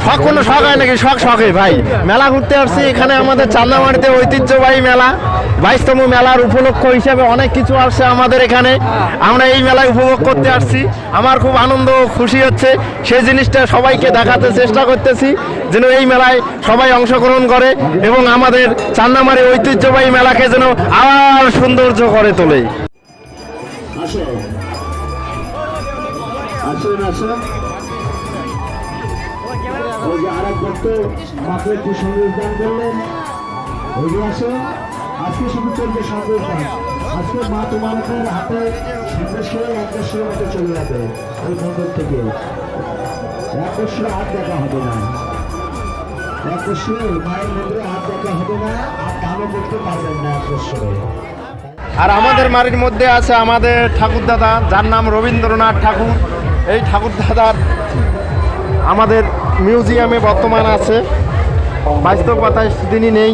শখ কোনো শখ হয় নাকি? শখ শখে ভাই মেলা ঘুরতে আসছি এখানে আমাদের চান্দামারিতে ঐতিহ্যবাহী মেলা 22তম মেলার উপলক্ষ হিসাবে অনেক কিছু আসছে আমাদের এখানে। আমরা এই মেলায় উপভোগ করতে আসছি, আমার খুব আনন্দ খুশি হচ্ছে। সেই জিনিসটা সবাইকে দেখাতে চেষ্টা করতেছি যেন এই মেলায় সবাই অংশগ্রহণ করে এবং আমাদের চান্দামারি ঐতিহ্যবাহী মেলাকে যেন আবার সৌন্দর্য করে তোলে। আসুন আসুন, ওই যে আরেক ভক্ত মাকে একটু সঙ্গীত দান করলেন, ওই আসো। আজকে শুধু চলবে সঙ্গীত দান। আজকে মা তোমার হাতে সন্দেশের 1-1.5 মতো চলে যাবে ওই মন্দির থেকে। 1-1.5 হাত দেখা হবে না, 1-1.5 মায়ের মন্দিরে হাত দেখা হবে না, আর দানও করতে পারবেন না 1-1.5। আর আমাদের বাড়ির মধ্যে আছে আমাদের ঠাকুরদাদা, যার নাম রবীন্দ্রনাথ ঠাকুর। এই ঠাকুরদাদার আমাদের মিউজিয়ামে বর্তমান আছে, 22-23 দিনই নেই।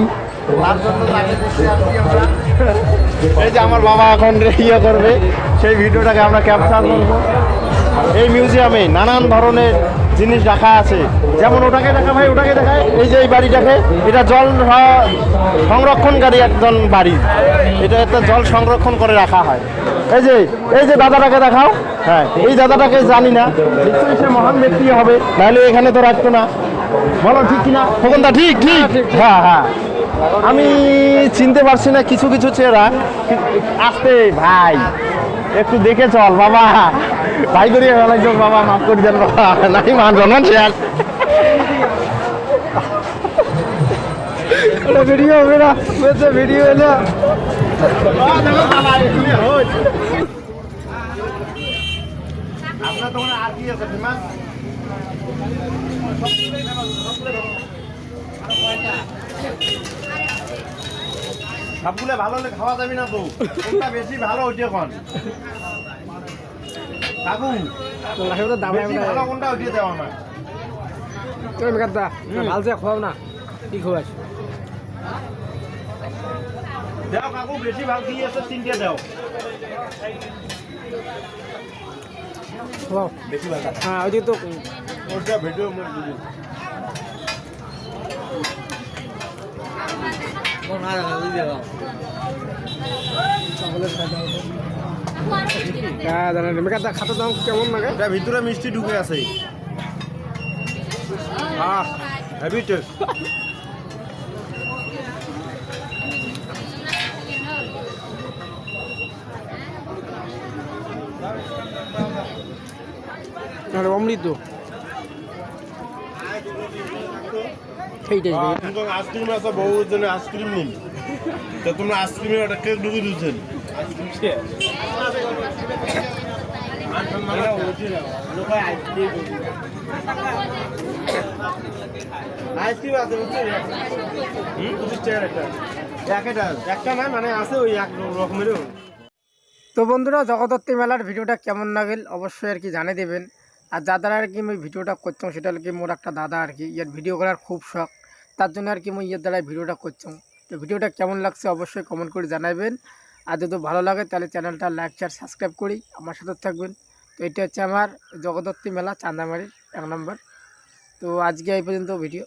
তার জন্য তাকে দেখতে আসছি আমরা। এই যে আমার বাবা এখন ইয়ে করবে, সেই ভিডিওটাকে আমরা ক্যাপচার করবো। এই মিউজিয়ামে নানান ধরনের জিনিস রাখা আছে, যেমন ওটাকে দেখা ভাই, ওটাকে দেখায়। এই যে এই বাড়িটাকে, এটা জল সংরক্ষণকারী একজন বাড়ি, এটা একটা জল সংরক্ষণ করে রাখা হয়। এই যে দাদাটাকে দেখাও। হ্যাঁ, এই দাদাটাকে জানি না, নিশ্চয়ই সে মহান ব্যক্তি হবে, নাহলে এখানে তো রাখতো না। বলো ঠিক কিনা খোকনদা? ঠিক ঠিক, হ্যাঁ হ্যাঁ। আমি চিনতে পারছি না কিছু কিছু চেহারা। আসতে ভাই, একটু দেখে চল বাবা, ভাই করিয়ে ফেলাইছো বাবা, মাফ করে দেন বাবা, নাই মান সম্মান শেয়ার। ভিডিও হবে না, ভিডিও এলো। আপনার দোকানে আর কি আছে ফেমাস? সবগুলো ভালো হলে খাওয়া যাবে না তো, কোনটা বেশি ভালো ওইটা কোন কাকু? বেশি ভালো কোনটা ওইটা দেওয়া না। তুমি মেকাদা ভাল যে খাও না, কি খাওয়াছ? দাও কাকু, বেশি ভালো কি আছে তিনটে দাও। খাও বেশি ভালো। হ্যাঁ, ওই তো ওটা ভিডিও মত দিবি। কোন আর হই যাও। হ্যাঁ জানা মেকাদা খাতে দাম কেমন লাগে? এটা ভিতরে মিষ্টি ঢুকে আছে। হ্যাঁ হেভি টেস্ট। আর অমৃত সেইটাই আইসক্রিম আছে, বহু জনে আইসক্রিম নিন, তো তোমরা আইসক্রিমের একটা কেক ঢুকে দিচ্ছেন। আইসক্রিম আছে একটা না, মানে আছে ওই এক রকমেরও। তো বন্ধুরা, জগদ্ধাত্রী মেলার ভিডিওটা কেমন লাগল অবশ্যই আর কি জানিয়ে দেবেন। আর যার দ্বারা আর কি আমি ভিডিওটা করতাম সেটা আর কি মোর একটা দাদা আর কি ইয়ার ভিডিও করার খুব শখ, তার জন্য আর কি আমি ইয়ের দ্বারা ভিডিওটা করতাম। তো ভিডিওটা কেমন লাগছে অবশ্যই কমেন্ট করে জানাবেন। আর যদি ভালো লাগে তাহলে চ্যানেলটা লাইক শেয়ার সাবস্ক্রাইব করি আমার সাথে থাকবেন। তো এটা হচ্ছে আমার জগদ্ধাত্রী মেলা চান্দামারির 1 নম্বর। তো আজকে এই পর্যন্ত ভিডিও।